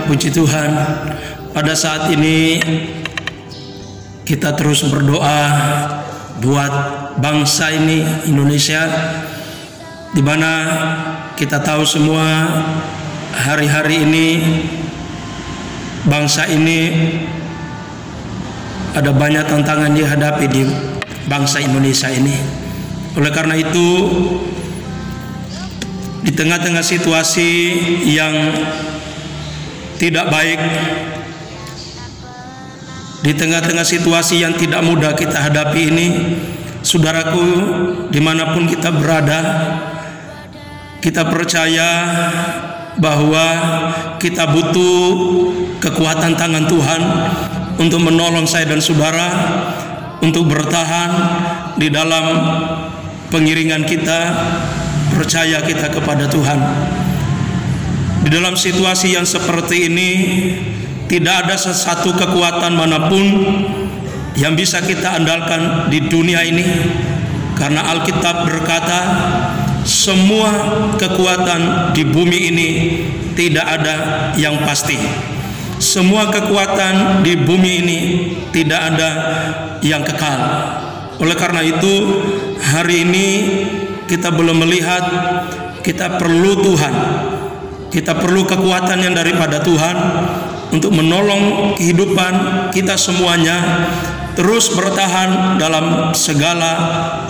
Puji Tuhan, pada saat ini kita terus berdoa buat bangsa ini, Indonesia, di mana kita tahu semua hari-hari ini bangsa ini ada banyak tantangan dihadapi di bangsa Indonesia ini. Oleh karena itu, di tengah-tengah situasi yang tidak baik, di tengah-tengah situasi yang tidak mudah kita hadapi ini, saudaraku, dimanapun kita berada, kita percaya bahwa kita butuh kekuatan tangan Tuhan untuk menolong saya dan saudara untuk bertahan di dalam pengiringan kita, percaya kita kepada Tuhan. Di dalam situasi yang seperti ini, tidak ada satu kekuatan manapun yang bisa kita andalkan di dunia ini, karena Alkitab berkata semua kekuatan di bumi ini tidak ada yang pasti. Semua kekuatan di bumi ini tidak ada yang kekal. Oleh karena itu, hari ini kita belum melihat, kita perlu Tuhan. Kita perlu kekuatan yang daripada Tuhan untuk menolong kehidupan kita semuanya terus bertahan dalam segala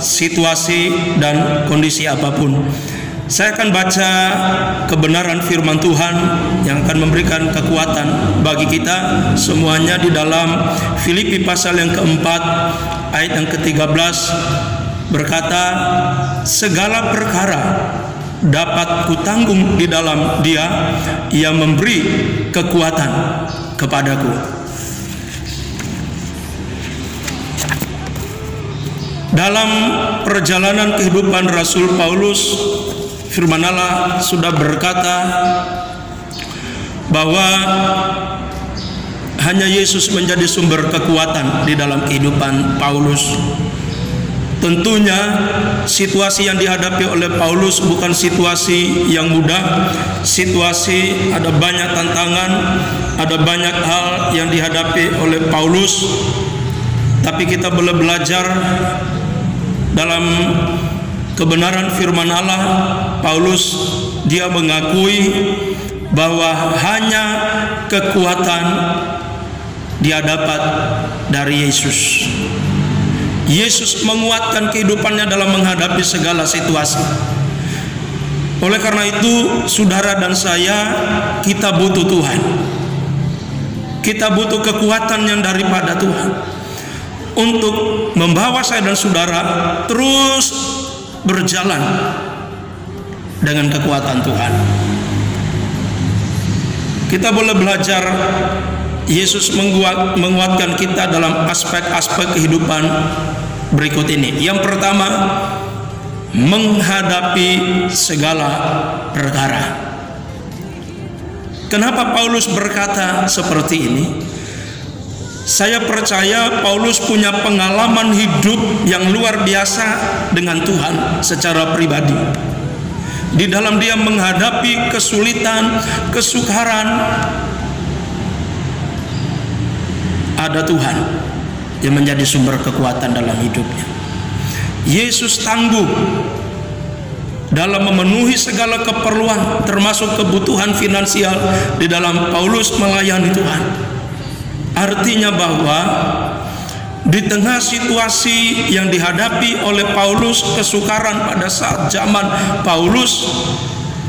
situasi dan kondisi apapun. Saya akan baca kebenaran firman Tuhan yang akan memberikan kekuatan bagi kita semuanya di dalam Filipi pasal yang keempat ayat yang ke-13 berkata, segala perkara dapat kutanggung di dalam Dia yang memberi kekuatan kepadaku. Dalam perjalanan kehidupan Rasul Paulus, firman Allah sudah berkata bahwa hanya Yesus menjadi sumber kekuatan di dalam kehidupan Paulus. Tentunya situasi yang dihadapi oleh Paulus bukan situasi yang mudah. Situasi, ada banyak tantangan, ada banyak hal yang dihadapi oleh Paulus. Tapi kita boleh belajar dalam kebenaran firman Allah. Paulus dia mengakui bahwa hanya kekuatan dia dapat dari Yesus. Yesus menguatkan kehidupannya dalam menghadapi segala situasi. Oleh karena itu, saudara dan saya, kita butuh Tuhan. Kita butuh kekuatan yang daripada Tuhan untuk membawa saya dan saudara terus berjalan dengan kekuatan Tuhan. Kita boleh belajar Yesus menguatkan kita dalam aspek-aspek kehidupan berikut ini. Yang pertama, menghadapi segala perkara. Kenapa Paulus berkata seperti ini? Saya percaya Paulus punya pengalaman hidup yang luar biasa dengan Tuhan secara pribadi. Di dalam dia menghadapi kesulitan, kesukaran, ada Tuhan yang menjadi sumber kekuatan dalam hidupnya. Yesus tangguh dalam memenuhi segala keperluan, termasuk kebutuhan finansial di dalam Paulus melayani Tuhan. Artinya bahwa di tengah situasi yang dihadapi oleh Paulus, kesukaran pada saat zaman Paulus,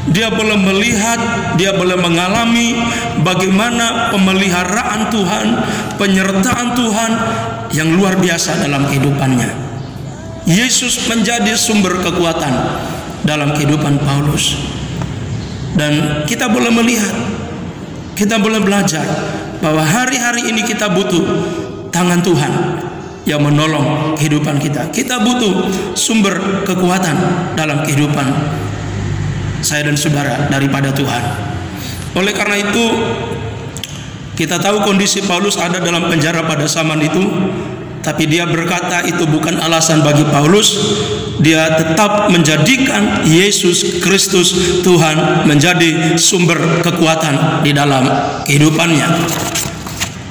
dia boleh melihat, dia boleh mengalami bagaimana pemeliharaan Tuhan, penyertaan Tuhan yang luar biasa dalam kehidupannya. Yesus menjadi sumber kekuatan dalam kehidupan Paulus. Dan kita boleh melihat Kita boleh belajar bahwa hari-hari ini kita butuh tangan Tuhan yang menolong kehidupan kita. Kita butuh sumber kekuatan dalam kehidupan saya dan saudara daripada Tuhan. Oleh karena itu, kita tahu kondisi Paulus ada dalam penjara pada zaman itu, tapi dia berkata itu bukan alasan bagi Paulus. Dia tetap menjadikan Yesus Kristus Tuhan menjadi sumber kekuatan di dalam kehidupannya.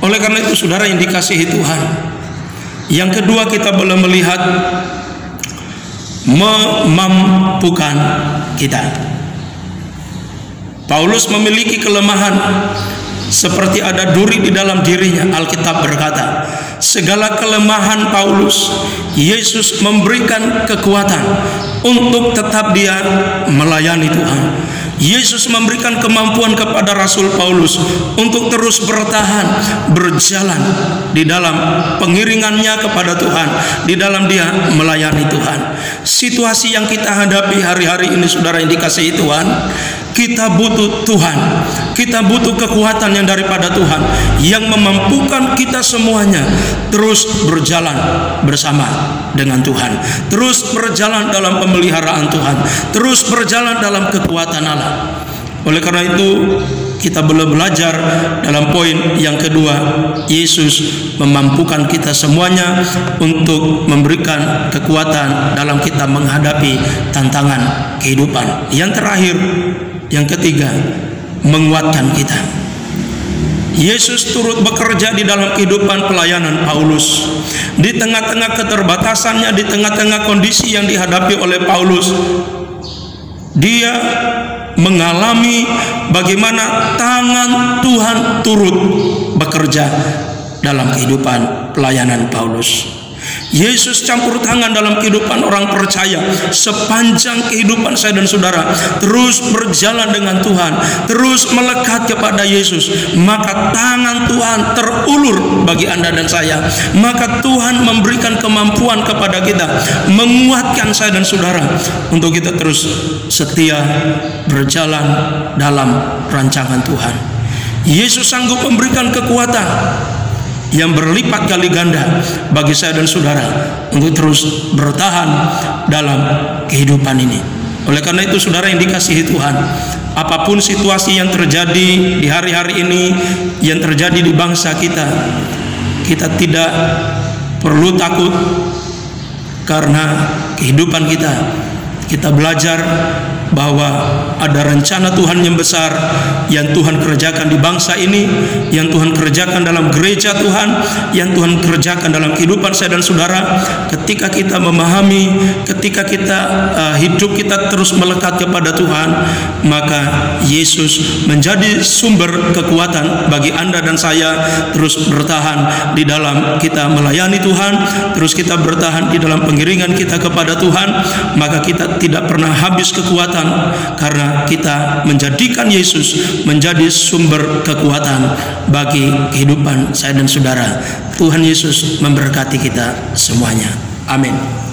Oleh karena itu, saudara yang dikasihi Tuhan, yang kedua kita boleh melihat memampukan kita. Paulus memiliki kelemahan seperti ada duri di dalam dirinya. Alkitab berkata, segala kelemahan Paulus, Yesus memberikan kekuatan untuk tetap dia melayani Tuhan. Yesus memberikan kemampuan kepada Rasul Paulus untuk terus bertahan, berjalan di dalam pengiringannya kepada Tuhan, di dalam dia melayani Tuhan. Situasi yang kita hadapi hari-hari ini, saudara yang dikasihi Tuhan, kita butuh Tuhan, kita butuh kekuatan yang daripada Tuhan, yang memampukan kita semuanya terus berjalan bersama dengan Tuhan, terus berjalan dalam pemeliharaan Tuhan, terus berjalan dalam kekuatan Allah. Oleh karena itu, kita boleh belajar dalam poin yang kedua, Yesus memampukan kita semuanya untuk memberikan kekuatan dalam kita menghadapi tantangan kehidupan. Yang terakhir, yang ketiga, menguatkan kita. Yesus turut bekerja di dalam kehidupan pelayanan Paulus. Di tengah-tengah keterbatasannya, di tengah-tengah kondisi yang dihadapi oleh Paulus, dia mengalami bagaimana tangan Tuhan turut bekerja dalam kehidupan pelayanan Paulus. Yesus campur tangan dalam kehidupan orang percaya sepanjang kehidupan saya dan saudara terus berjalan dengan Tuhan, terus melekat kepada Yesus, maka tangan Tuhan terulur bagi Anda dan saya. Maka Tuhan memberikan kemampuan kepada kita, menguatkan saya dan saudara untuk kita terus setia berjalan dalam rancangan Tuhan. Yesus sanggup memberikan kekuatan yang berlipat kali ganda bagi saya dan saudara untuk terus bertahan dalam kehidupan ini. Oleh karena itu, saudara yang dikasihi Tuhan, apapun situasi yang terjadi di hari-hari ini, yang terjadi di bangsa kita, kita tidak perlu takut karena kehidupan kita. Kita belajar bahwa ada rencana Tuhan yang besar yang Tuhan kerjakan di bangsa ini, yang Tuhan kerjakan dalam gereja Tuhan, yang Tuhan kerjakan dalam kehidupan saya dan saudara. Ketika kita memahami, ketika kita hidup kita terus melekat kepada Tuhan, maka Yesus menjadi sumber kekuatan bagi Anda dan saya terus bertahan di dalam kita melayani Tuhan, terus kita bertahan di dalam pengiringan kita kepada Tuhan. Maka kita tidak pernah habis kekuatan karena kita menjadikan Yesus menjadi sumber kekuatan bagi kehidupan saya dan saudara. Tuhan Yesus memberkati kita semuanya. Amin.